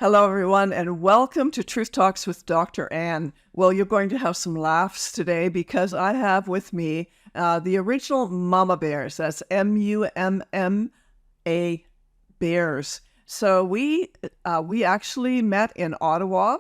Hello, everyone, and welcome to Truth Talks with Dr. Ann. Well, you're going to have some laughs today because I have with me the original Mumma Bears. That's Mumma Bears. So we actually met in Ottawa,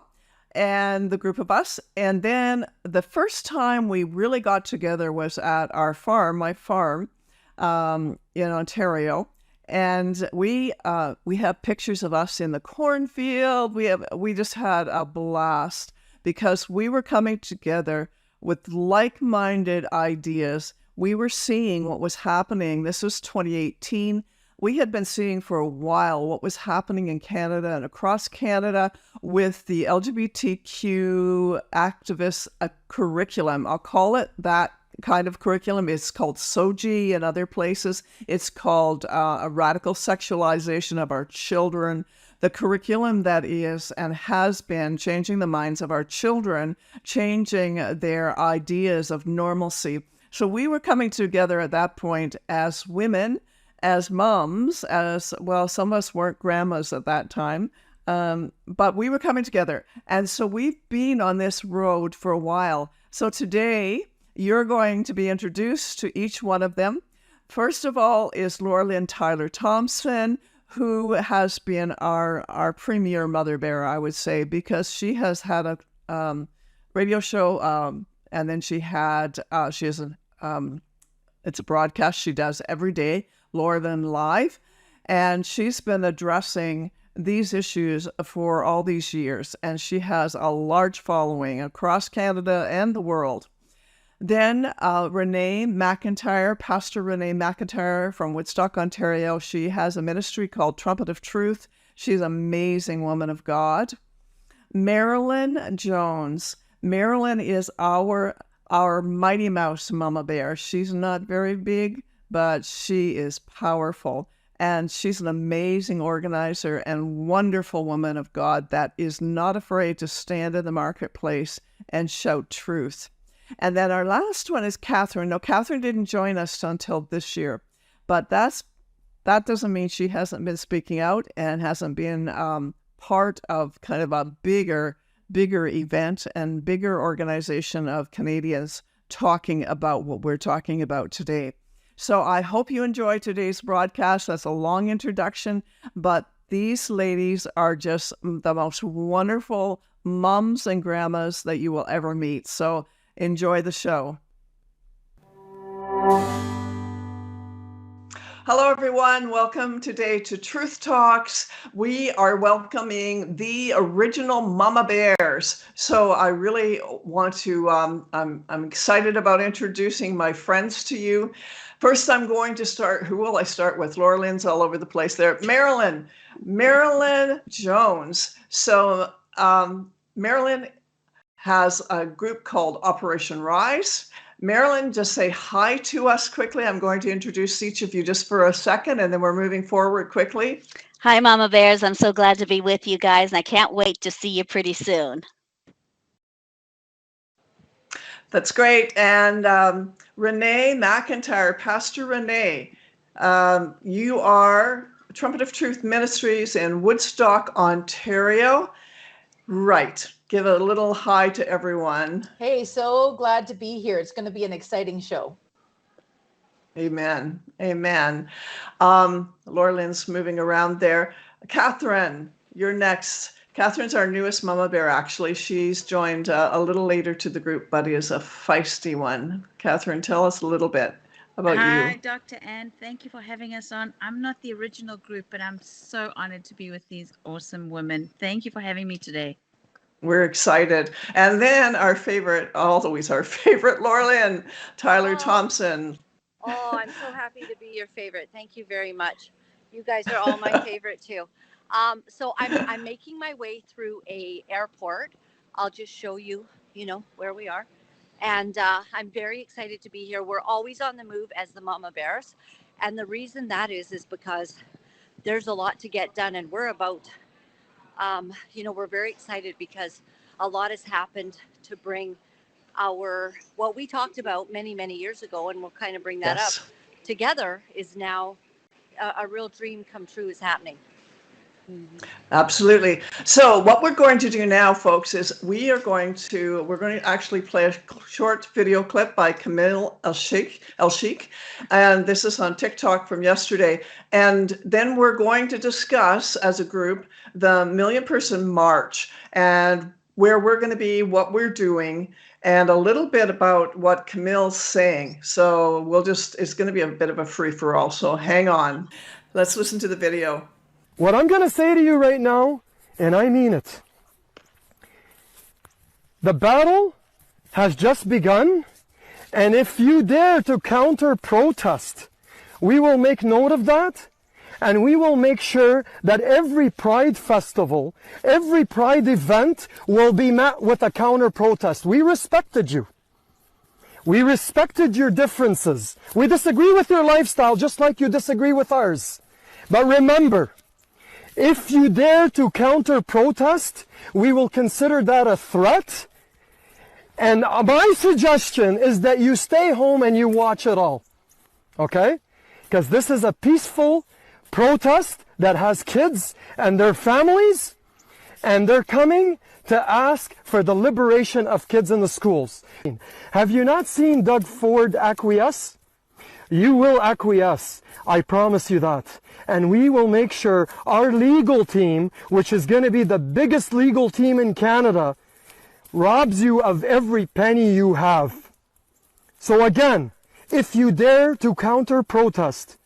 and the group of us. And then the first time we really got together was at our farm, my farm, in Ontario. And we have pictures of us in the cornfield. We just had a blast because we were coming together with like-minded ideas. We were seeing what was happening. This was 2018. We had been seeing for a while what was happening in Canada and across Canada with the LGBTQ activist curriculum. I'll call it that kind of curriculum. It's called SOGI in other places. It's called a radical sexualization of our children. The curriculum that is and has been changing the minds of our children, changing their ideas of normalcy. So we were coming together at that point as women, as moms, as well, some of us weren't grandmas at that time, but we were coming together. And so we've been on this road for a while. So today, you're going to be introduced to each one of them. First of all is Laura Lynn Tyler Thompson, who has been our premier mother bear, I would say, because she has had a radio show, and then she has it's a broadcast she does every day, Laura Lynn Live, and she's been addressing these issues for all these years, and she has a large following across Canada and the world. Then Renee McIntyre, Pastor Renee McIntyre from Woodstock, Ontario. She has a ministry called Trumpet of Truth. She's an amazing woman of God. Marilyn Jones. Marilyn is our Mighty Mouse Mumma Bear. She's not very big, but she is powerful. And she's an amazing organizer and wonderful woman of God that is not afraid to stand in the marketplace and shout truth. And then our last one is Catherine. Now, Catherine didn't join us until this year, but that doesn't mean she hasn't been speaking out and hasn't been part of kind of a bigger event and bigger organization of Canadians talking about what we're talking about today. So I hope you enjoy today's broadcast. That's a long introduction, but these ladies are just the most wonderful moms and grandmas that you will ever meet. So enjoy the show. Hello, everyone. Welcome today to Truth Talks. We are welcoming the original Mumma Bears. So I really want to, I'm excited about introducing my friends to you. First, I'm going to start, who will I start with? Laura Lynn's all over the place there. Marilyn Jones. So Marilyn has a group called Operation Rise. Marilyn, just say hi to us quickly. I'm going to introduce each of you just for a second, and then we're moving forward quickly. Hi, Mumma Bears. I'm so glad to be with you guys, and I can't wait to see you pretty soon. That's great. And Renee McIntyre, Pastor Renee, you are Trumpet of Truth Ministries in Woodstock, Ontario. Right. Give a little hi to everyone. Hey, so glad to be here. It's going to be an exciting show. Amen. Amen. Laura Lynn's moving around there. Catherine, you're next. Catherine's our newest Mumma Bear, actually. She's joined a little later to the group, but is a feisty one. Catherine, tell us a little bit about you. Hi, Dr. Ann. Thank you for having us on. I'm not the original group, but I'm so honored to be with these awesome women. Thank you for having me today. We're excited. And then our favorite, always our favorite, Laura Lynn, Tyler Thompson. Oh, I'm so happy to be your favorite. Thank you very much. You guys are all my favorite too. So I'm making my way through a airport. I'll just show you, where we are. And I'm very excited to be here. We're always on the move as the Mumma Bears. And the reason that is because there's a lot to get done. And we're about, we're very excited because a lot has happened to bring what we talked about many, many years ago, and we'll kind of bring that up together, is now a real dream come true is happening. Absolutely. So what we're going to do now, folks, is we're going to actually play a short video clip by Camille El Sheikh, and this is on TikTok from yesterday. And then we're going to discuss as a group the Million Person March and where we're going to be, what we're doing, and a little bit about what Camille's saying. So it's going to be a bit of a free for all. So hang on. Let's listen to the video. What I'm going to say to you right now, and I mean it, the battle has just begun, and if you dare to counter-protest, we will make note of that, and we will make sure that every Pride festival, every Pride event will be met with a counter-protest. We respected you. We respected your differences. We disagree with your lifestyle just like you disagree with ours. But remember, if you dare to counter-protest, we will consider that a threat. And my suggestion is that you stay home and you watch it all. Okay? Because this is a peaceful protest that has kids and their families, and they're coming to ask for the liberation of kids in the schools. Have you not seen Doug Ford acquiesce? You will acquiesce. I promise you that. And we will make sure our legal team, which is going to be the biggest legal team in Canada, robs you of every penny you have. So again, if you dare to counter-protest,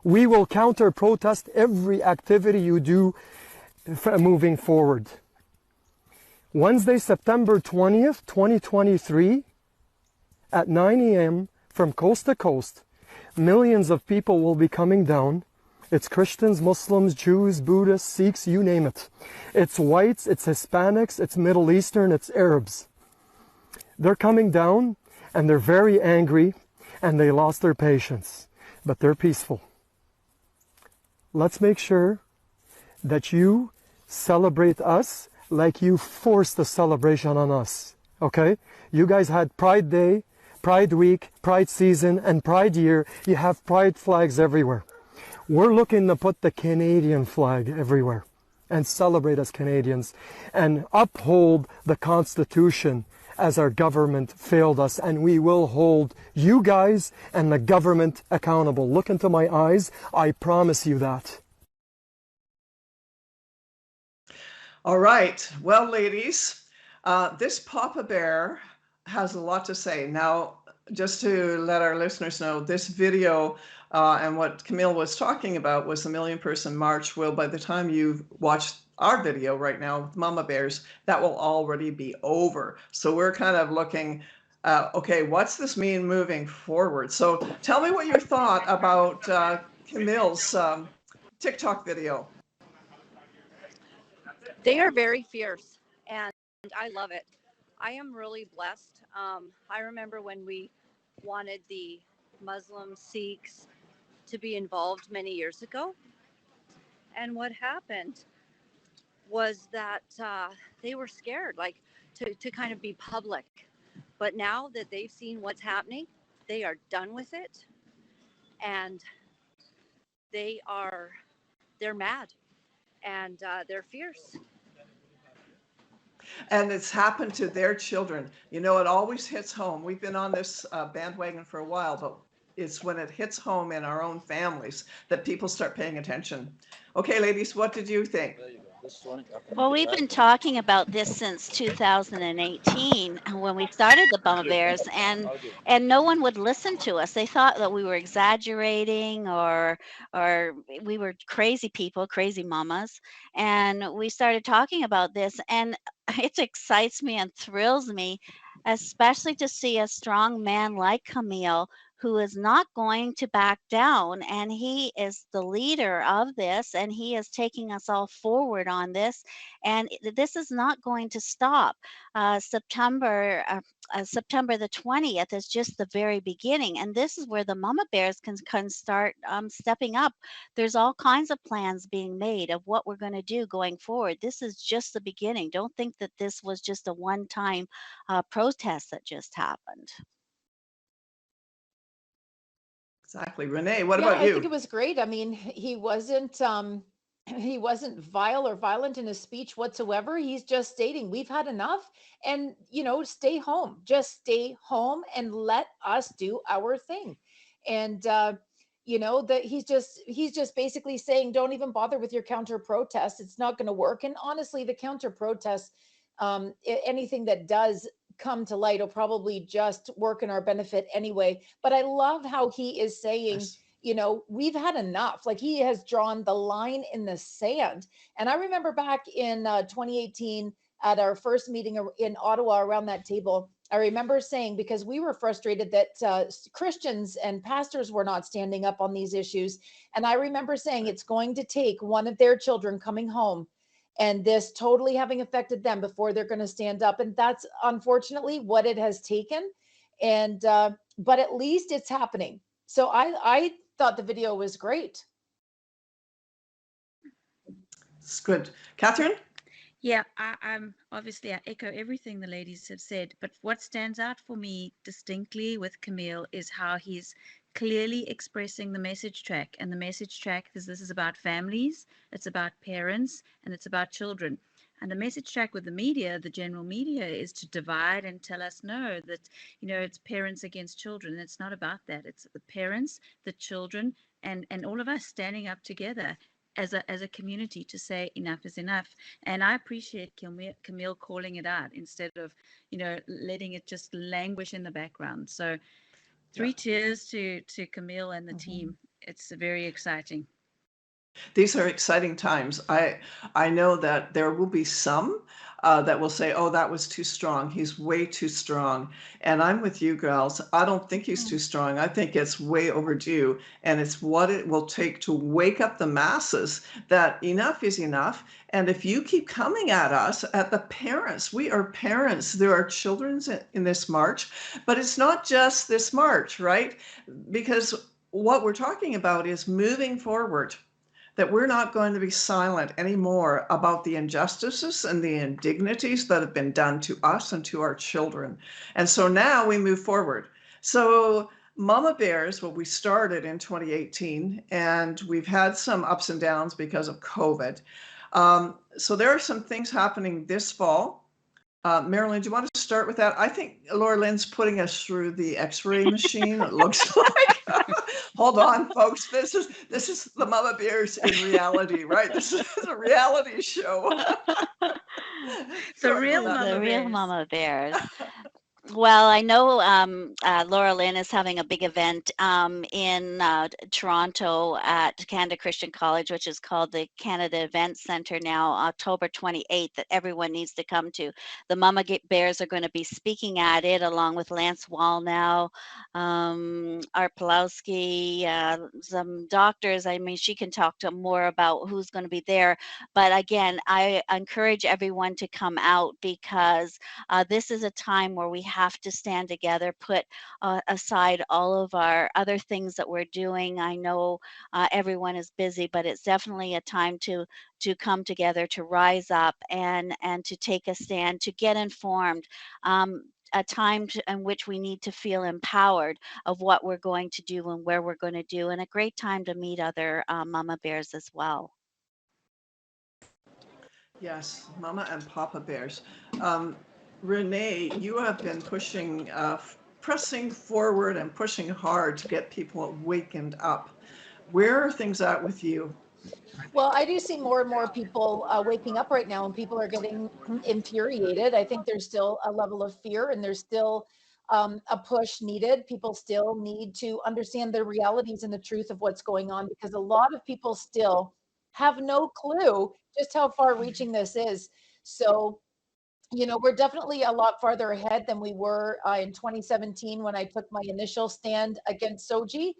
we will counter-protest every activity you do moving forward. Wednesday, September 20th, 2023, at 9 a.m. from coast to coast, millions of people will be coming down. It's Christians, Muslims, Jews, Buddhists, Sikhs, you name it. It's whites, it's Hispanics, it's Middle Eastern, it's Arabs. They're coming down and they're very angry and they lost their patience, but they're peaceful. Let's make sure that you celebrate us like you forced the celebration on us, okay? You guys had Pride Day, Pride Week, Pride Season, and Pride Year. You have Pride flags everywhere. We're looking to put the Canadian flag everywhere and celebrate as Canadians and uphold the Constitution as our government failed us, and we will hold you guys and the government accountable. Look into my eyes. I promise you that. All right. Well, ladies, this Papa Bear has a lot to say. Now, just to let our listeners know, this video and what Camille was talking about was the Million Person March. Well, by the time you've watched our video right now with Mumma Bears, that will already be over. So we're kind of looking, okay, what's this mean moving forward? So tell me what you thought about Camille's TikTok video. They are very fierce, and I love it. I am really blessed. I remember when we wanted the Muslim Sikhs to be involved many years ago, and what happened was that they were scared, like to kind of be public. But now that they've seen what's happening, they are done with it, and they're mad, and they're fierce. And it's happened to their children. You know, it always hits home. We've been on this bandwagon for a while, but it's when it hits home in our own families that people start paying attention. Okay, ladies, what did you think? Well, we've been talking about this since 2018 when we started the Mumma Bears, and no one would listen to us. They thought that we were exaggerating or we were crazy people, crazy mamas. And we started talking about this, and it excites me and thrills me, especially to see a strong man like Camille who is not going to back down. And he is the leader of this, and he is taking us all forward on this. And this is not going to stop. September the 20th is just the very beginning. And this is where the Mumma Bears can start stepping up. There's all kinds of plans being made of what we're going to do going forward. This is just the beginning. Don't think that this was just a one-time protest that just happened. Exactly. Renee, what Yeah, about I you? think it was great. I mean, he wasn't he wasn't vile or violent in his speech whatsoever. He's just stating we've had enough, and stay home, just stay home and let us do our thing. And that he's just basically saying don't even bother with your counter protests, it's not going to work. And honestly, the counter protests, anything that does come to light will probably just work in our benefit anyway. But I love how he is saying, Yes. we've had enough. Like, he has drawn the line in the sand. And I remember back in 2018 at our first meeting in Ottawa around that table, I remember saying, because we were frustrated that Christians and pastors were not standing up on these issues. And I remember saying it's going to take one of their children coming home and this totally having affected them before they're going to stand up. And that's unfortunately what it has taken. And but at least it's happening. So I thought the video was great. It's good. Catherine? Yeah, I'm obviously I echo everything the ladies have said, but what stands out for me distinctly with Camille is how he's clearly expressing the message track. And the message track is this is about families, it's about parents, and it's about children. And the message track with the media, the general media, is to divide and tell us no, that it's parents against children. It's not about that. It's the parents, the children, and all of us standing up together as a community to say enough is enough. And I appreciate Camille calling it out instead of, letting it just languish in the background. So 3 cheers to Camille and the team. It's very exciting. These are exciting times. I know that there will be some that will say, "Oh, that was too strong. He's way too strong." And I'm with you, girls. I don't think he's too strong. I think it's way overdue, and it's what it will take to wake up the masses that enough is enough. And if you keep coming at us, at the parents, we are parents. There are children in this march, but it's not just this march, right? Because what we're talking about is moving forward, that we're not going to be silent anymore about the injustices and the indignities that have been done to us and to our children. And so now we move forward. So Mumma Bears, well, we started in 2018, and we've had some ups and downs because of COVID. So there are some things happening this fall. Marilyn, do you want to start with that? I think Laura Lynn's putting us through the X-ray machine. It looks like. Hold on, folks. This is the Mumma Bears in reality, right? This is a reality show. The real The Mumma real Bears. Mama Bears. Well, I know Laura Lynn is having a big event in Toronto at Canada Christian College, which is called the Canada Event Center now, October 28th, that everyone needs to come to. The Mama Bears are going to be speaking at it along with Lance Wallnow, Art Pulowski, some doctors. I mean, she can talk to more about who's going to be there. But again, I encourage everyone to come out because this is a time where we have to stand together, put aside all of our other things that we're doing. I know everyone is busy, but it's definitely a time to come together, to rise up and to take a stand, to get informed. A time in which we need to feel empowered of what we're going to do and where we're going to do, and a great time to meet other Mama Bears as well. Yes, Mama and Papa Bears. Renee, you have been pushing, pressing forward and pushing hard to get people awakened up. Where are things at with you? Well, I do see more and more people waking up right now, and people are getting infuriated. I think there's still a level of fear, and there's still a push needed. People still need to understand the realities and the truth of what's going on, because a lot of people still have no clue just how far reaching this is. So, we're definitely a lot farther ahead than we were in 2017 when I took my initial stand against Soji.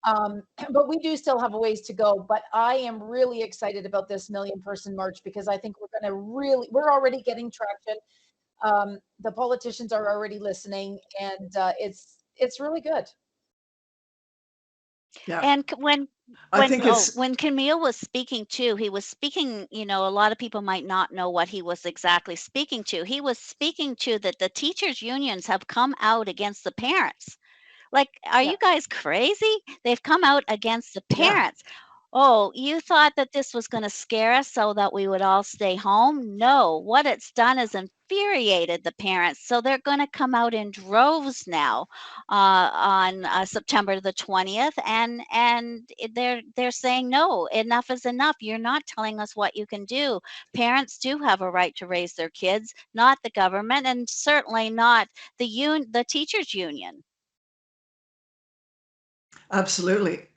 But we do still have a ways to go. But I am really excited about this million-person march, because I think we're already getting traction. The politicians are already listening, and it's really good. Yeah, And I think it's when Camille was speaking too, he was speaking, a lot of people might not know what he was exactly speaking to. He was speaking to that the teachers unions have come out against the parents. Like, are Yeah. you guys crazy? They've come out against the yeah. parents. Oh, you thought that this was going to scare us so that we would all stay home? No, what it's done is infuriated the parents. So they're going to come out in droves now on September the 20th, and they're saying no, enough is enough. You're not telling us what you can do. Parents do have a right to raise their kids, not the government, and certainly not the teachers union. Absolutely.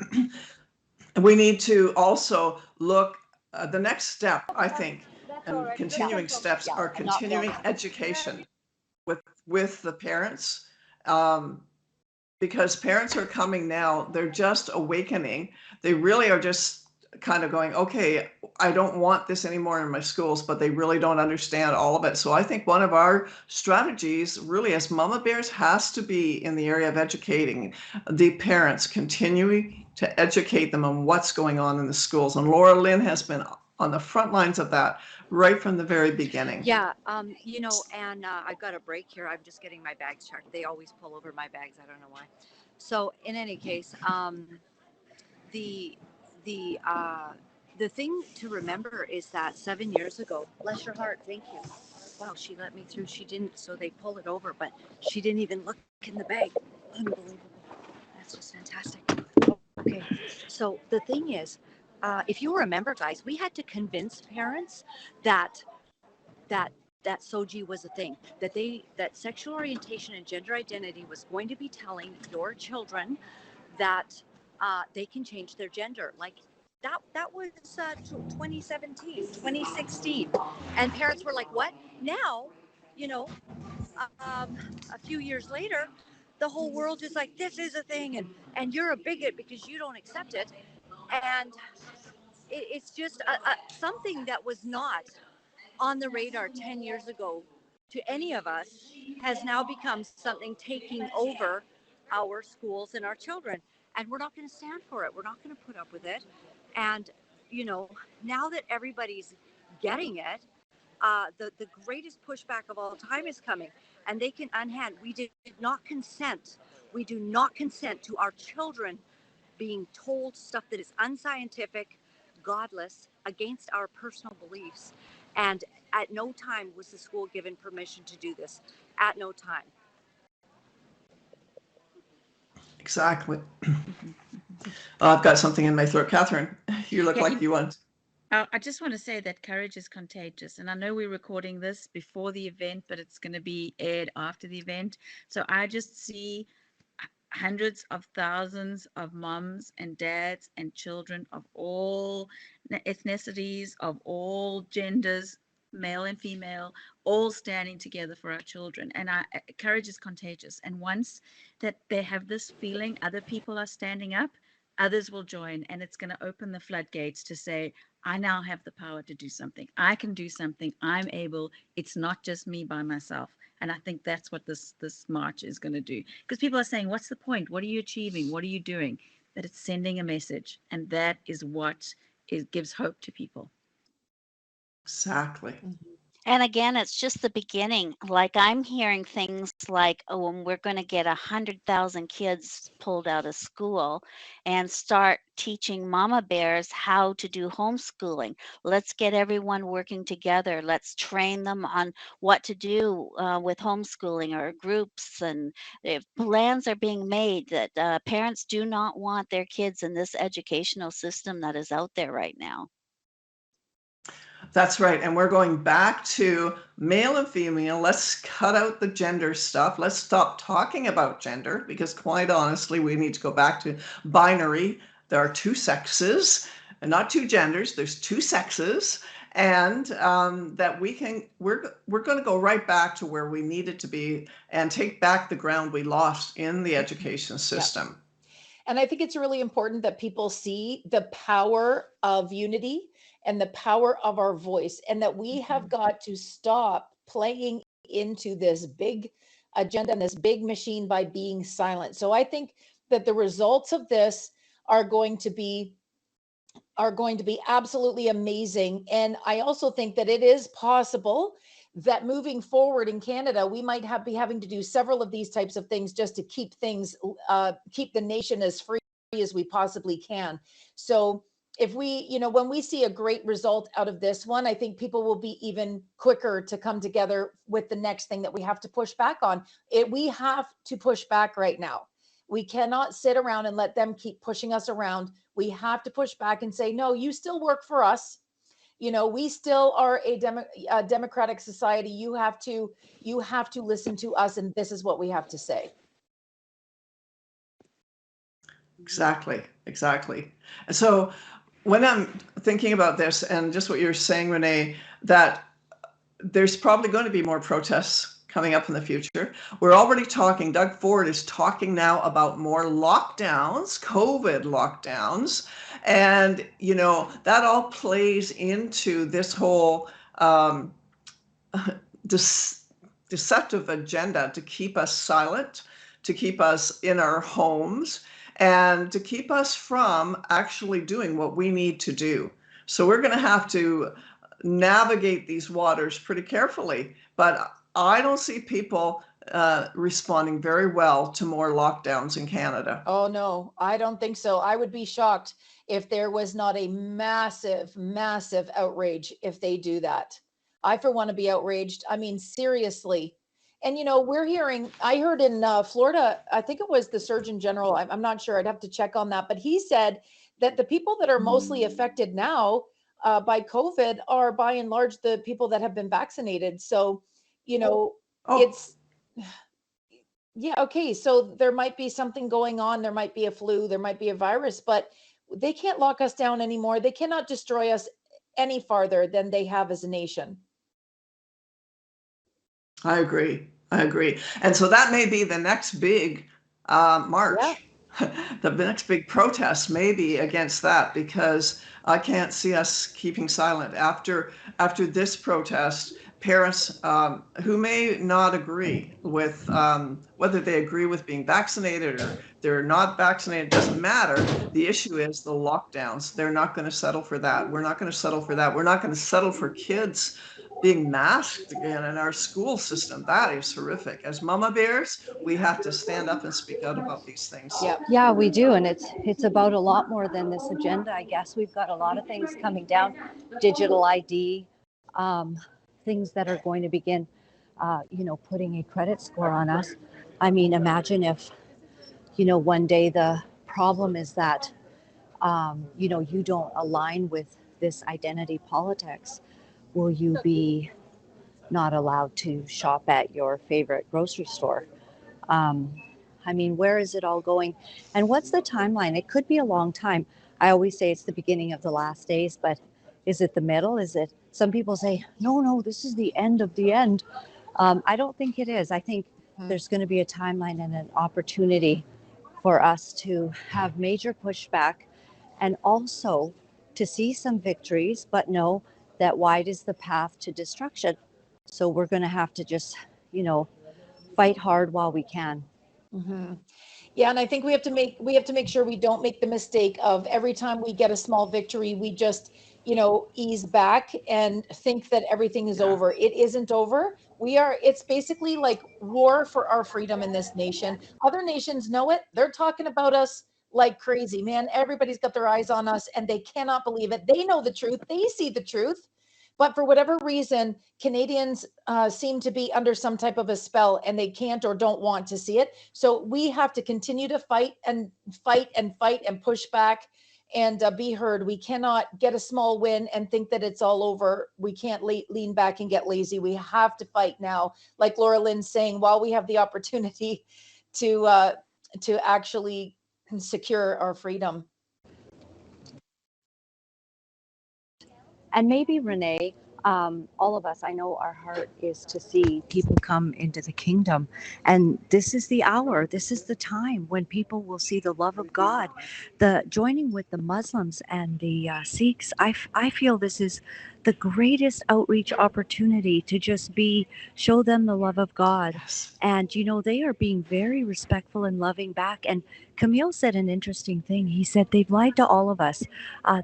We need to also look, the next step, I think, and continuing steps are continuing education with the parents. Because parents are coming now, they're just awakening. They really are just kind of going, okay, I don't want this anymore in my schools, but they really don't understand all of it. So I think one of our strategies really as Mumma Bears has to be in the area of educating the parents, continuing to educate them on what's going on in the schools. And Laura Lynn has been on the front lines of that right from the very beginning. Yeah, and I've got a break here. I'm just getting my bags checked. They always pull over my bags. I don't know why. So in any case, the the uh, the thing to remember is that 7 years ago, bless your heart, thank you. Wow, she let me through. She didn't, so they pull it over, but she didn't even look in the bag. Unbelievable. That's just fantastic. Okay, so the thing is, if you remember, guys, we had to convince parents that that that soji was a thing, that sexual orientation and gender identity was going to be telling your children that they can change their gender. Like that was 2017, 2016, and parents were like, "What?" Now, you know, a few years later, the whole world is like, "This is a thing," and you're a bigot because you don't accept it, and it's just something that was not on the radar 10 years ago to any of us has now become something taking over our schools and our children. And we're not going to stand for it. We're not going to put up with it. And, now that everybody's getting it, the greatest pushback of all time is coming. And they can unhand. We did not consent. We do not consent to our children being told stuff that is unscientific, godless, against our personal beliefs. And at no time was the school given permission to do this. At no time. Exactly. I've got something in my throat. Catherine, you look Yeah, like you want. I just want to say that courage is contagious. And I know we're recording this before the event, but it's going to be aired after the event. So I just see hundreds of thousands of moms and dads and children of all ethnicities, of all genders, male and female, all standing together for our children. And courage is contagious. And once that they have this feeling, other people are standing up, others will join, and it's going to open the floodgates to say, I now have the power to do something. I can do something. I'm able. It's not just me by myself. And I think that's what this march is going to do. Because people are saying, what's the point? What are you achieving? What are you doing? That it's sending a message. And that is what gives hope to people. Exactly. And again, it's just the beginning. Like I'm hearing things like, oh, and we're going to get 100,000 kids pulled out of school and start teaching mama bears how to do homeschooling. Let's get everyone working together. Let's train them on what to do with homeschooling or groups. And if plans are being made that parents do not want their kids in this educational system that is out there right now. That's right. And we're going back to male and female. Let's cut out the gender stuff. Let's stop talking about gender because, quite honestly, we need to go back to binary. There are two sexes and not two genders. There's two sexes. And that we're going to go right back to where we needed to be and take back the ground we lost in the education system. Yeah. And I think it's really important that people see the power of unity and the power of our voice, and that we have got to stop playing into this big agenda and this big machine by being silent. So I think that the results of this are going to be absolutely amazing. And I also think that it is possible that moving forward in Canada, we might be having to do several of these types of things just to keep things, keep the nation as free as we possibly can. So if we, when we see a great result out of this one, I think people will be even quicker to come together with the next thing that we have to push back on. We have to push back right now. We cannot sit around and let them keep pushing us around. We have to push back and say, no, you still work for us. We still are a democratic society. You have to listen to us, and this is what we have to say. Exactly. And so when I'm thinking about this and just what you're saying, Renee, that there's probably going to be more protests coming up in the future. We're already talking, Doug Ford is talking now about more lockdowns, COVID lockdowns. And, that all plays into this whole deceptive agenda to keep us silent, to keep us in our homes, and to keep us from actually doing what we need to do. So we're going to have to navigate these waters pretty carefully. But I don't see people responding very well to more lockdowns in Canada. Oh, no, I don't think so. I would be shocked if there was not a massive, massive outrage if they do that. I, for one, to be outraged. I mean, seriously. And, I heard in Florida, I think it was the Surgeon General. I'm not sure. I'd have to check on that. But he said that the people that are mostly affected now by COVID are by and large the people that have been vaccinated. So, it's, yeah, okay. So there might be something going on. There might be a flu, there might be a virus, but they can't lock us down anymore. They cannot destroy us any farther than they have as a nation. I agree. And so that may be the next big march. Yeah. The next big protest may be against that, because I can't see us keeping silent after this protest. Parents who may not agree with whether they agree with being vaccinated or they're not vaccinated, doesn't matter. The issue is the lockdowns. They're not going to settle for that. We're not going to settle for that. We're not going to settle for kids being masked again in our school system. That is horrific. As Mumma Bears, we have to stand up and speak out about these things. Yeah, we do. And it's about a lot more than this agenda. I guess we've got a lot of things coming down, digital ID, things that are going to begin, putting a credit score on us. I mean, imagine if, one day the problem is that, you don't align with this identity politics. Will you be not allowed to shop at your favorite grocery store? I mean, where is it all going? And what's the timeline? It could be a long time. I always say it's the beginning of the last days, but is it the middle? Is it, some people say, no, this is the end of the end. I don't think it is. I think there's going to be a timeline and an opportunity for us to have major pushback and also to see some victories, but know that wide is the path to destruction. So we're going to have to just, fight hard while we can. Mm-hmm. Yeah, and I think we have to make sure we don't make the mistake of every time we get a small victory, we just, ease back and think that everything is over. It isn't over. It's basically like war for our freedom in this nation. Other nations know it. They're talking about us like crazy, man. Everybody's got their eyes on us and they cannot believe it. They know the truth. They see the truth. But for whatever reason, Canadians seem to be under some type of a spell and they can't or don't want to see it. So we have to continue to fight and push back and be heard. We cannot get a small win and think that it's all over. We can't lean back and get lazy. We have to fight now. Like Laura Lynn's saying, while we have the opportunity to actually secure our freedom. And maybe, Renee, all of us, I know our heart is to see people come into the kingdom. And this is the hour, this is the time when people will see the love of God. The joining with the Muslims and the Sikhs, I feel this is the greatest outreach opportunity to just show them the love of God. Yes. And, they are being very respectful and loving back. And Camille said an interesting thing. He said, they've lied to all of us.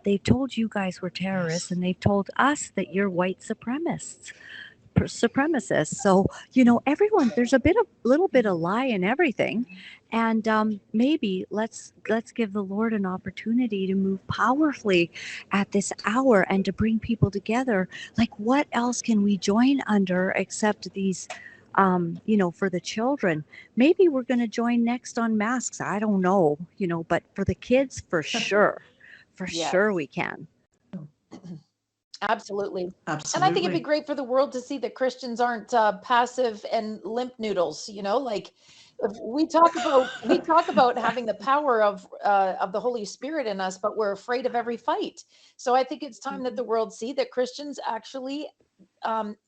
They've told you guys we're terrorists, and they've told us that you're white supremacists. supremacists. So, everyone, there's a little bit of lie in everything. And maybe let's give the Lord an opportunity to move powerfully at this hour and to bring people together. Like, what else can we join under except these, for the children? Maybe we're going to join next on masks. I don't know, but for the kids, for sure, sure we can. Absolutely. Absolutely. And I think it'd be great for the world to see that Christians aren't passive and limp noodles. Like if we talk about having the power of the Holy Spirit in us, but we're afraid of every fight. So I think it's time that the world see that Christians actually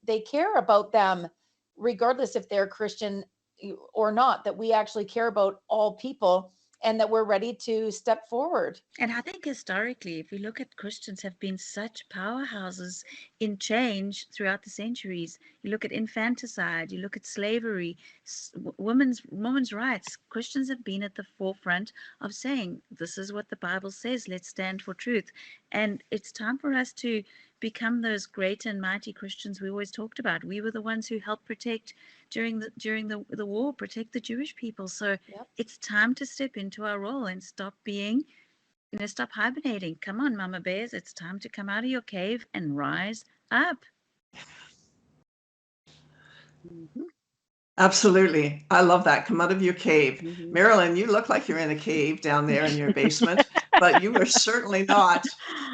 they care about them, regardless if they're Christian or not. That we actually care about all people, and that we're ready to step forward. And I think historically, if we look at Christians have been such powerhouses in change throughout the centuries. You look at infanticide, you look at slavery, women's rights. Christians have been at the forefront of saying, this is what the Bible says, let's stand for truth. And it's time for us to become those great and mighty Christians we always talked about. We were the ones who helped protect during the war, protect the Jewish people. So it's time to step into our role and stop hibernating. Come on, Mumma Bears, it's time to come out of your cave and rise up. Absolutely. I love that. Come out of your cave. Marilyn, you look like you're in a cave down there in your basement, but you are certainly not.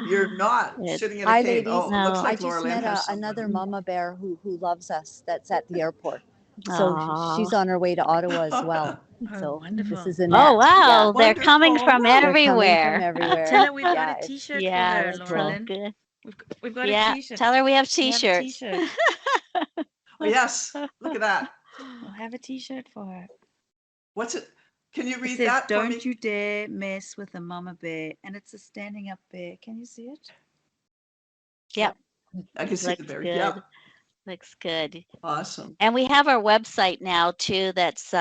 You're not sitting in a Hi, cave. ladies. Oh, it looks like I just Laura Lynn met has another Mumma Bear who loves us that's at the airport. So she's on her way to Ottawa as well. So wonderful. This is Annette. Oh, wow. Yeah. They're coming from They're everywhere. coming from everywhere. Tell her we've got Yeah, a T-shirt Yeah, for her, that's Laura so Lynn. good. We've got a Yeah, T-shirt. tell her we have We'll have a T-shirts. T-shirt. Oh, yes. Look at that. We'll have a T-shirt for her. What's it? Can you It read says, that for me? "Don't you dare mess with a mama bear," and it's a standing up bear. Can you see it? Yep. I can see the Looks bear. good. Yep. Looks good. Awesome. And we have our website now too. That's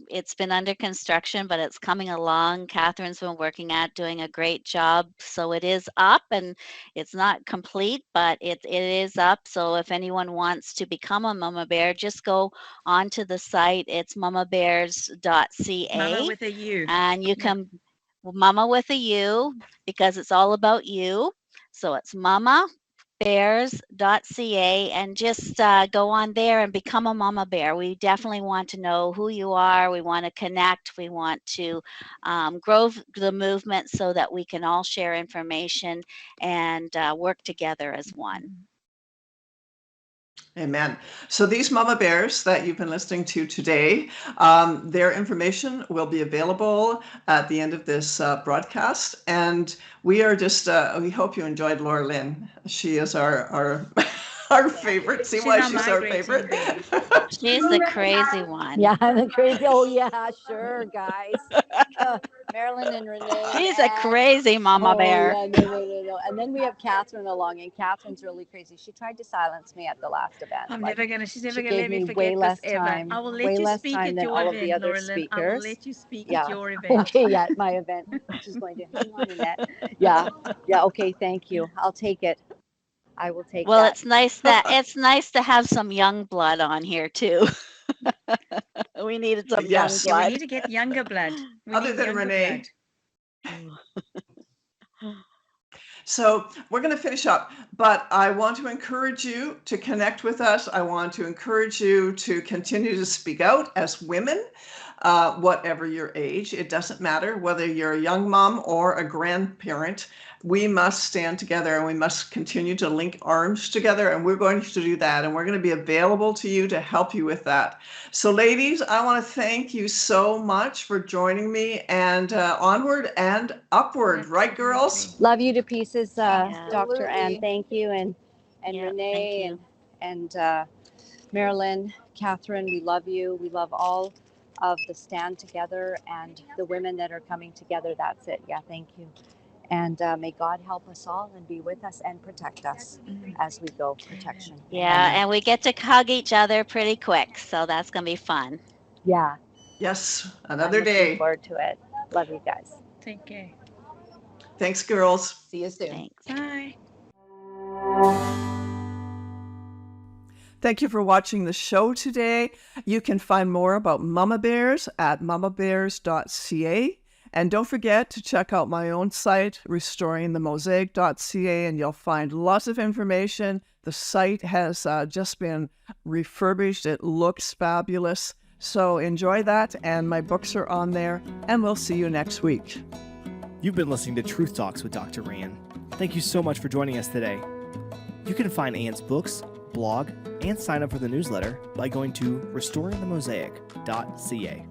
it's been under construction, but it's coming along. Catherine's been working at doing a great job. So it is up, and it's not complete, but it is up. So if anyone wants to become a Mumma Bear, just go onto the site. It's mummabears.ca. Mama with a U. And you can Mama with a U, because it's all about you. So it's mummabears.ca, and just go on there and become a Mumma Bear. We definitely want to know who you are. We want to connect. We want to grow the movement so that we can all share information and work together as one. Amen. So these Mumma Bears that you've been listening to today, their information will be available at the end of this broadcast. And we are just, we hope you enjoyed Laura Lynn. She is our our favorite. See why she's our favorite? She's the crazy one. Yeah, the crazy. Oh, yeah, sure, guys. Marilyn and Renee. She's a crazy Mama Bear. Yeah, no. And then we have Catherine along, and Catherine's really crazy. She tried to silence me at the last event. She's never she gonna gave let me me forget way this less ever. time. I will way let you less speak time at than your all of event, the other Laura Lynn. I will speakers. let you speak Yeah. at your event. Okay, yeah, my event. She's going to hang on, Annette. Yeah. Okay, thank you. I'll take it. I will take Well, that. it's nice to have some young blood on here too. We needed some young Yes. Yeah, we blood. need to get younger blood. We Other need than younger Renee. blood. So we're going to finish up, but I want to encourage you to connect with us. I want to encourage you to continue to speak out as women, whatever your age. It doesn't matter whether you're a young mom or a grandparent. We must stand together, and we must continue to link arms together, and we're going to do that, and we're going to be available to you to help you with that. So ladies, I want to thank you so much for joining me, and onward and upward. Right, girls? Love you to pieces, Dr. Absolutely. Ann. Thank you. And Yeah, Renee thank you. and Marilyn, Catherine, we love you. We love all of the Stand Together and the women that are coming together. That's it. Yeah, thank you. And may God help us all and be with us and protect us as we go. Protection. Yeah, and we get to hug each other pretty quick, so that's going to be fun. Yeah. Yes, I'm another looking day. forward to it. Love you guys. Take care. Thanks, girls. See you soon. Thanks. Bye. Thank you for watching the show today. You can find more about Mumma Bears at mummabears.ca. And don't forget to check out my own site, restoringthemosaic.ca, and you'll find lots of information. The site has just been refurbished. It looks fabulous. So enjoy that, and my books are on there, and we'll see you next week. You've been listening to Truth Talks with Dr. Ann. Thank you so much for joining us today. You can find Ann's books, blog, and sign up for the newsletter by going to restoringthemosaic.ca.